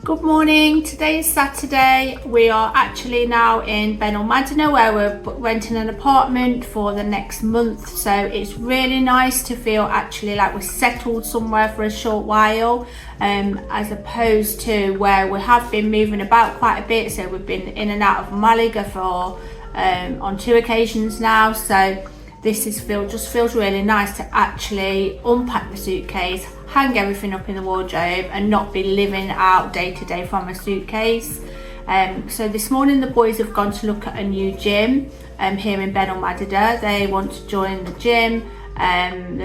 Good morning, today is Saturday. We are actually now in Benalmadena where we're renting an apartment for the next month, so it's really nice to feel actually like we're settled somewhere for a short while, as opposed to where we have been moving about quite a bit. So we've been in and out of Malaga for on 2 occasions now, so this just feels really nice to actually unpack the suitcase, hang everything up in the wardrobe and not be living out day to day from a suitcase. So this morning the boys have gone to look at a new gym here in Benalmadena. They want to join the gym,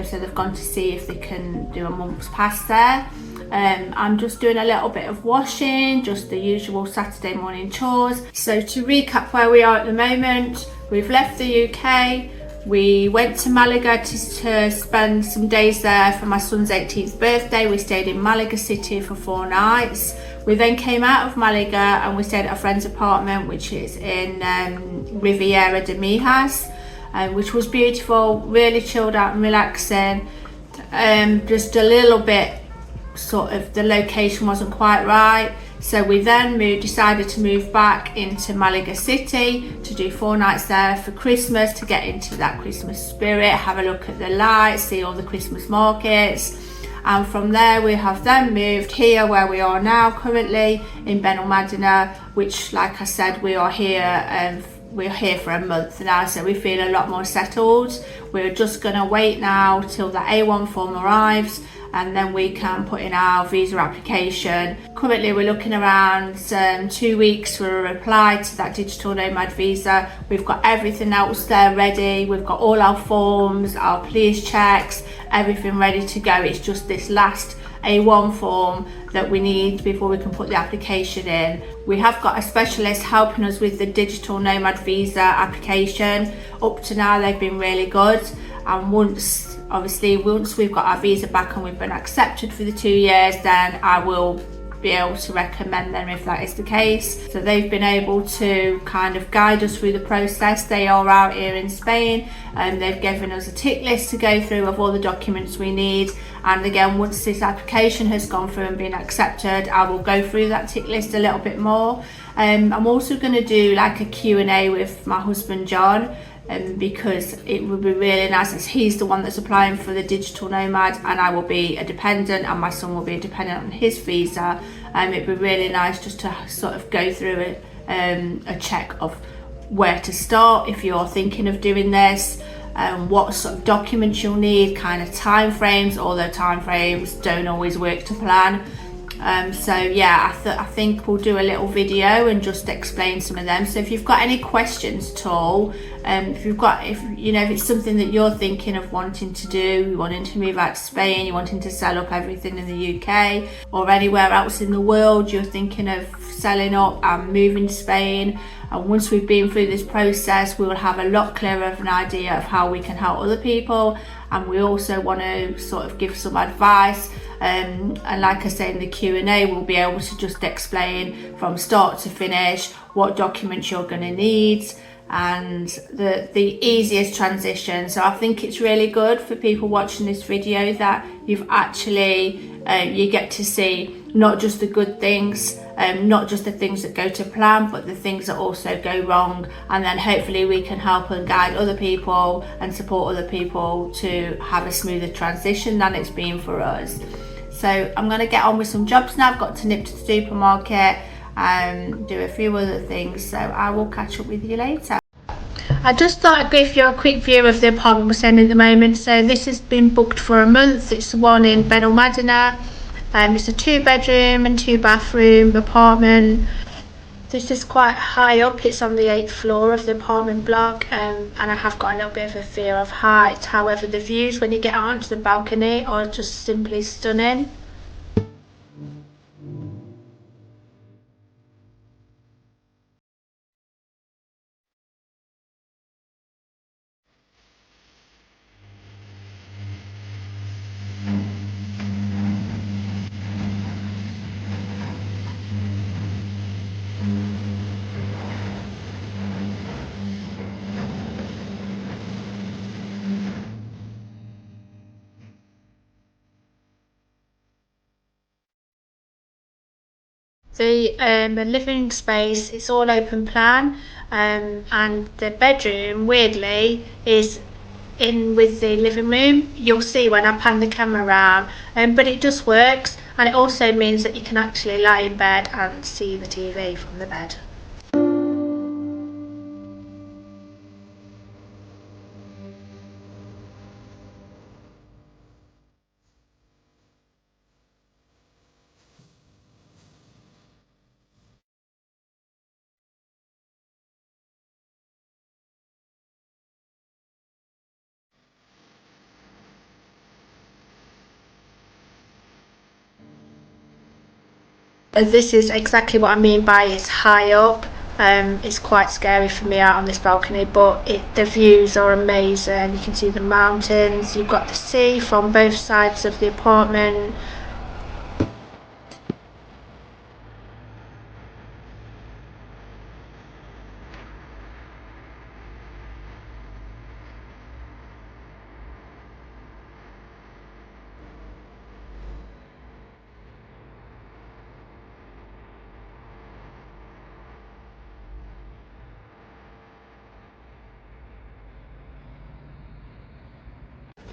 so they've gone to see if they can do a month's pass there. I'm just doing a little bit of washing, just the usual Saturday morning chores. So to recap where we are at the moment, we've left the UK. We went to Malaga to spend some days there for my son's 18th birthday. We stayed in Malaga City for 4 nights. We then came out of Malaga and we stayed at a friend's apartment, which is in Riviera de Mijas, which was beautiful, really chilled out and relaxing. Just a little bit, sort of, the location wasn't quite right. So we then decided to move back into Malaga City to do 4 nights there for Christmas, to get into that Christmas spirit, have a look at the lights, see all the Christmas markets. And from there we have then moved here where we are now currently in Benalmadena, which, like I said, we're here for a month now, so we feel a lot more settled. We're just going to wait now till the A1 form arrives and then we can put in our visa application. Currently we're looking around 2 weeks for a reply to that digital nomad visa. We've got everything else there ready. We've got all our forms, our police checks, everything ready to go. It's just this last A1 form that we need before we can put the application in. We have got a specialist helping us with the digital nomad visa application. Up to now they've been really good, and once we've got our visa back and we've been accepted for the 2 years, then I will be able to recommend them if that is the case. So they've been able to kind of guide us through the process. They are out here in Spain and they've given us a tick list to go through of all the documents we need. And again, once this application has gone through and been accepted, I will go through that tick list a little bit more. I'm also going to do like a Q&A with my husband John, because it would be really nice, as he's the one that's applying for the digital nomad and I will be a dependent and my son will be a dependent on his visa. It'd be really nice just to sort of go through a check of where to start if you're thinking of doing this, what sort of documents you'll need, kind of time frames, although time frames don't always work to plan. So yeah, I think we'll do a little video and just explain some of them. So if you've got any questions at all, if it's something that you're thinking of wanting to do, you're wanting to move out to Spain, you're wanting to sell up everything in the UK or anywhere else in the world, you're thinking of selling up and moving to Spain, and once we've been through this process, we will have a lot clearer of an idea of how we can help other people. And we also want to sort of give some advice, and like I say in the Q&A, we'll be able to just explain from start to finish what documents you're going to need and the easiest transition. So I think it's really good for people watching this video that you've actually you get to see not just the good things, not just the things that go to plan, but the things that also go wrong, and then hopefully we can help and guide other people and support other people to have a smoother transition than it's been for us. So I'm going to get on with some jobs now. I've got to nip to the supermarket and do a few other things, so I will catch up with you later. I just thought I'd give you a quick view of the apartment we're staying in at the moment. So this has been booked for a month. It's the one in Benalmadena. It's a 2-bedroom and 2-bathroom apartment. This is quite high up. It's on the 8th floor of the apartment block, and I have got a little bit of a fear of height. However, the views when you get onto the balcony are just simply stunning. The living space, it's all open plan, and the bedroom, weirdly, is in with the living room. You'll see when I pan the camera around, but it just works, and it also means that you can actually lie in bed and see the TV from the bed. This is exactly what I mean by it's high up. It's quite scary for me out on this balcony, but the views are amazing. You can see the mountains, you've got the sea from both sides of the apartment.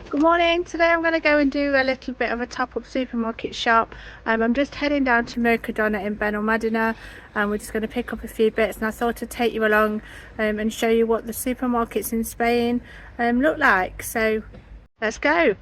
Good morning. Today I'm going to go and do a little bit of a top-up supermarket shop. I'm just heading down to Mercadona in Benalmadena, and we're just going to pick up a few bits, and I thought I'd take you along and show you what the supermarkets in Spain look like. So let's go.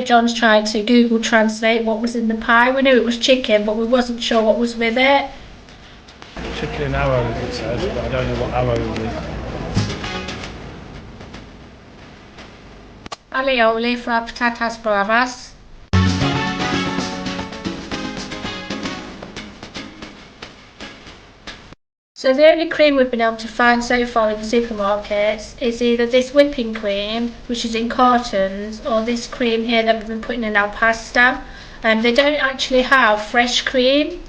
John's tried to Google translate what was in the pie. We knew it was chicken, but we wasn't sure what was with it. Chicken and arrows, it says, but I don't know what arrows is. Alioli for patatas bravas. So the only cream we've been able to find so far in the supermarkets is either this whipping cream, which is in cartons, or this cream here that we've been putting in our pasta. They don't actually have fresh cream.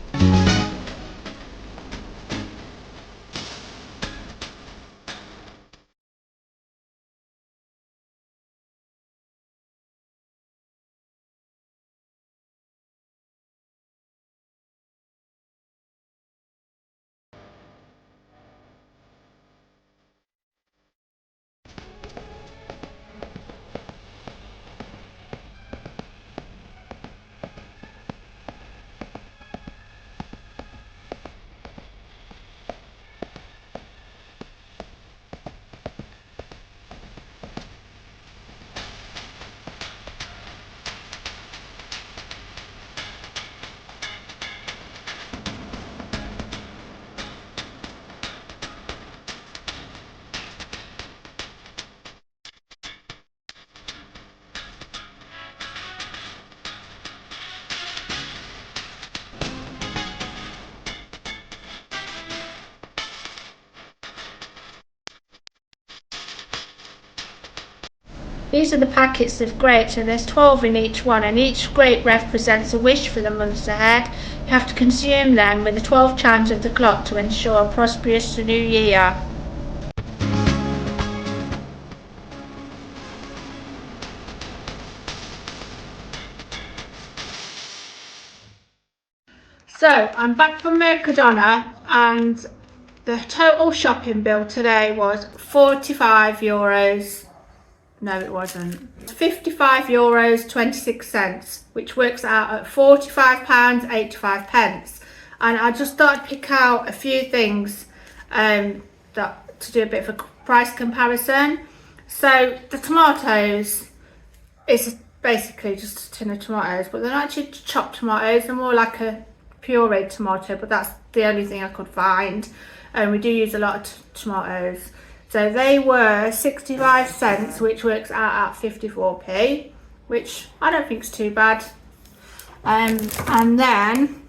These are the packets of grapes, and there's 12 in each one, and each grape represents a wish for the months ahead. You have to consume them with the 12 chimes of the clock to ensure a prosperous new year. So I'm back from Mercadona, and the total shopping bill today was €45. No, it wasn't. €55 26, which works out at £45.85. And I just thought I'd pick out a few things that to do a bit of a price comparison. So the tomatoes is basically just a tin of tomatoes, but they're not actually chopped tomatoes. They're more like a pureed tomato, but that's the only thing I could find. And we do use a lot of tomatoes. So they were 65 cents, which works out at 54p, which I don't think is too bad. And then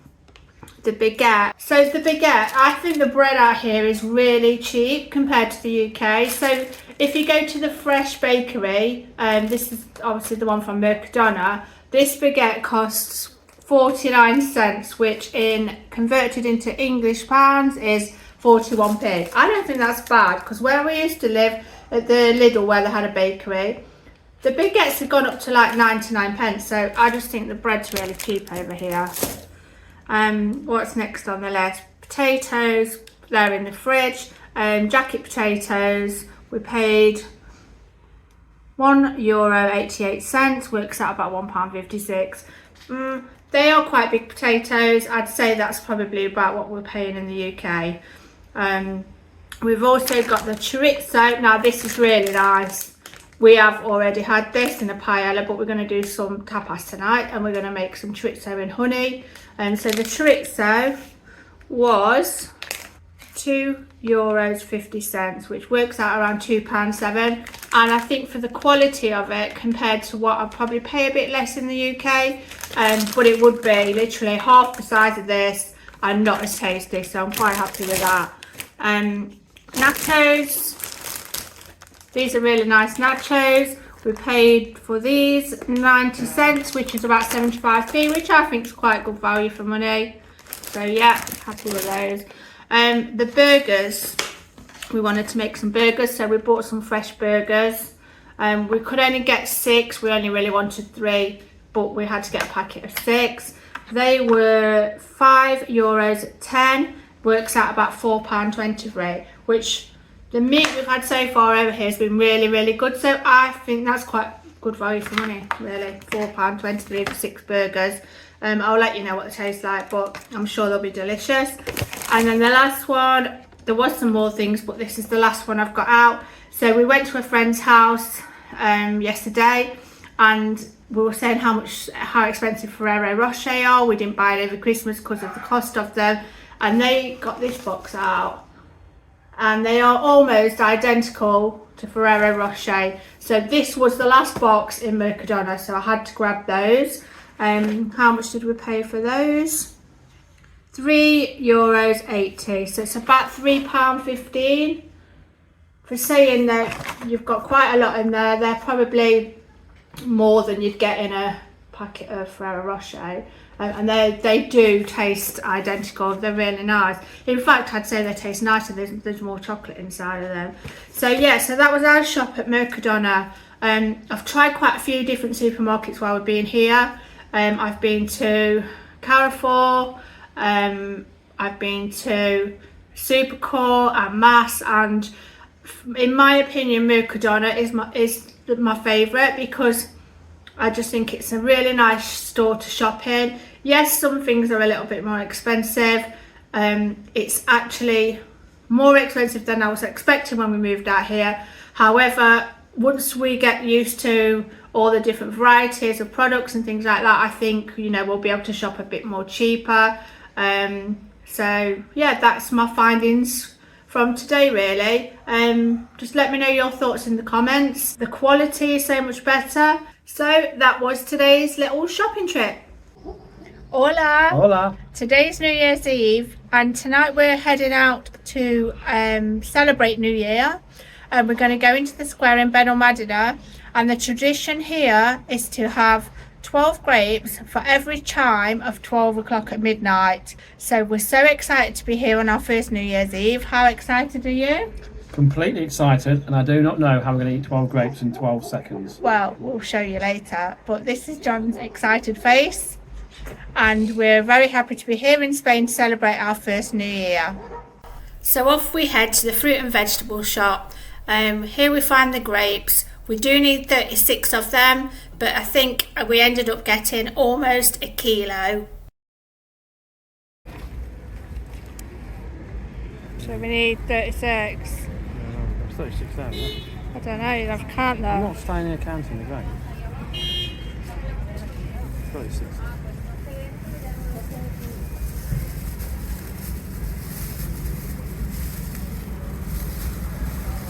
the baguette. So the baguette, I think the bread out here is really cheap compared to the UK. So if you go to the Fresh Bakery, this is obviously the one from Mercadona, this baguette costs 49 cents, which in converted into English pounds is 41p. I don't think that's bad, because where we used to live at the Lidl where they had a bakery, the baguettes have gone up to like 99 pence. So I just think the bread's really cheap over here. What's next on the list? Potatoes, they're in the fridge. Jacket potatoes, we paid €1.88, works out about £1.56. They are quite big potatoes. I'd say that's probably about what we're paying in the UK. We've also got the chorizo. Now this is really nice. We have already had this in a paella, but we're going to do some tapas tonight, and we're going to make some chorizo in honey. And so the chorizo was €2.50, which works out around £2.07. And I think for the quality of it, compared to what I'd probably pay a bit less in the UK, but it would be literally half the size of this and not as tasty, so I'm quite happy with that. Nachos, these are really nice nachos. We paid for these 90 cents, which is about 75p, which I think is quite good value for money. So yeah, happy with those. The burgers, we wanted to make some burgers, so we bought some fresh burgers. We could only get 6, we only really wanted 3, but we had to get a packet of 6. They were €5.10, works out about £4.23, which the meat we've had so far over here has been really, really good. So I think that's quite good value for money, really. £4.23 for 6 burgers. I'll let you know what they taste like, but I'm sure they'll be delicious. And then the last one, there was some more things, but this is the last one I've got out. So we went to a friend's house yesterday, and we were saying how expensive Ferrero Rocher are. We didn't buy it over Christmas because of the cost of them, and they got this box out, and they are almost identical to Ferrero Rocher. So this was the last box in Mercadona, so I had to grab those. How much did we pay for those? €3.80, so it's about £3.15. For saying that you've got quite a lot in there, they're probably more than you'd get in a packet of Ferrero Rocher, and they do taste identical. They're really nice. In fact, I'd say they taste nicer. There's more chocolate inside of them. So yeah, so that was our shop at Mercadona. I've tried quite a few different supermarkets while we've been here. I've been to Carrefour, I've been to Supercore and Mass, and in my opinion Mercadona is my favourite, because I just think it's a really nice store to shop in. Yes, some things are a little bit more expensive. It's actually more expensive than I was expecting when we moved out here. However, once we get used to all the different varieties of products and things like that, I think, you know, we'll be able to shop a bit more cheaper. So yeah, that's my findings from today, really. Just let me know your thoughts in the comments. The quality is so much better. So that was today's little shopping trip. Hola. Hola. Today's New Year's Eve, and tonight we're heading out to celebrate New Year. We're going to go into the square in Benalmadena, and the tradition here is to have 12 grapes for every chime of 12 o'clock at midnight. So we're so excited to be here on our first New Year's Eve. How excited are you? Completely excited, and I do not know how I'm going to eat 12 grapes in 12 seconds. Well, we'll show you later, but this is John's excited face, and we're very happy to be here in Spain to celebrate our first New Year. So off we head to the fruit and vegetable shop. Here we find the grapes. We do need 36 of them, but I think we ended up getting almost a kilo. So we need 36. It's 36 there, isn't it? I don't know, I can't though. I'm not staying here counting the grapes. 36.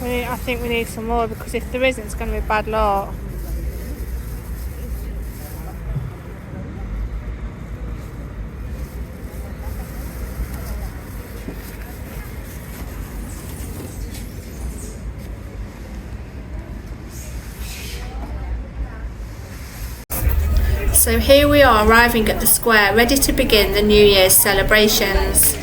I think we need some more, because if there isn't, it's going to be bad luck. So here we are arriving at the square, ready to begin the New Year's celebrations.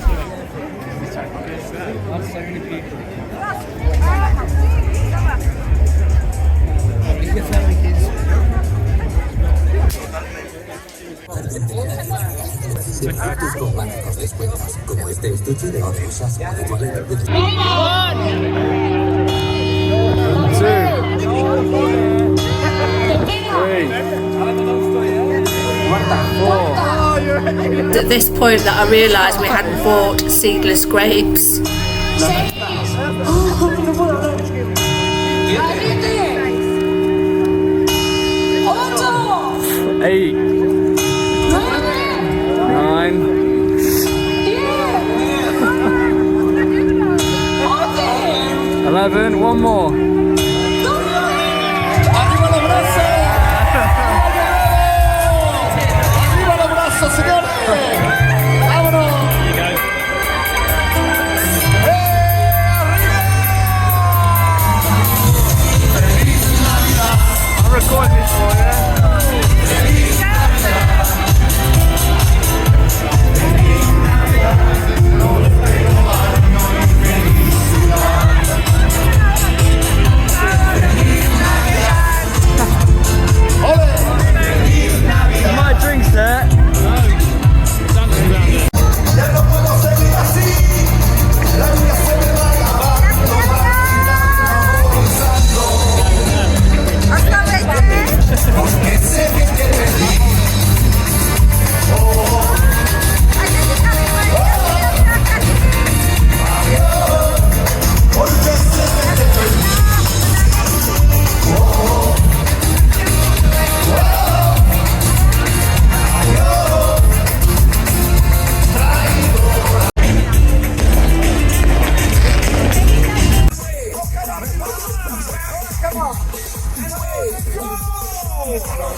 At this point that I realised we hadn't bought seedless grapes. 8, 9, 11, one more. I'm recording this for you. My drink's there.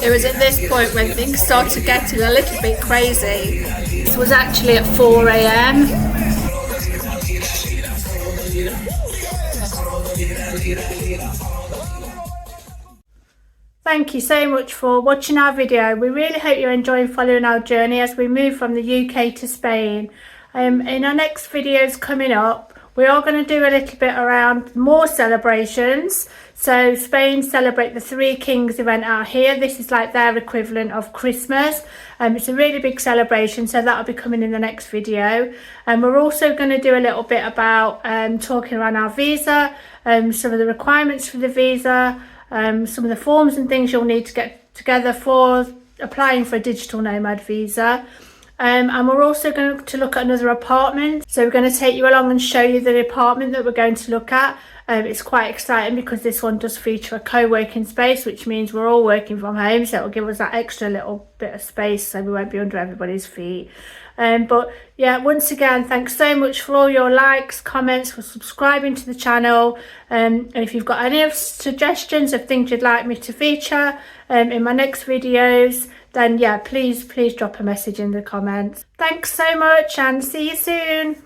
It was at this point when things started getting a little bit crazy. It was actually at 4 a.m. Thank you so much for watching our video. We really hope you're enjoying following our journey as we move from the UK to Spain. In our next videos coming up, we are going to do a little bit around more celebrations. So Spain celebrate the Three Kings event out here. This is like their equivalent of Christmas. It's a really big celebration, so that'll be coming in the next video. And we're also going to do a little bit about talking around our visa, some of the requirements for the visa, some of the forms and things you'll need to get together for applying for a digital nomad visa. And we're also going to look at another apartment. So we're going to take you along and show you the apartment that we're going to look at. It's quite exciting because this one does feature a co-working space, which means we're all working from home, so it'll give us that extra little bit of space so we won't be under everybody's feet. But yeah, once again, thanks so much for all your likes, comments, for subscribing to the channel. And if you've got any suggestions of things you'd like me to feature in my next videos, then yeah, please drop a message in the comments. Thanks so much and see you soon.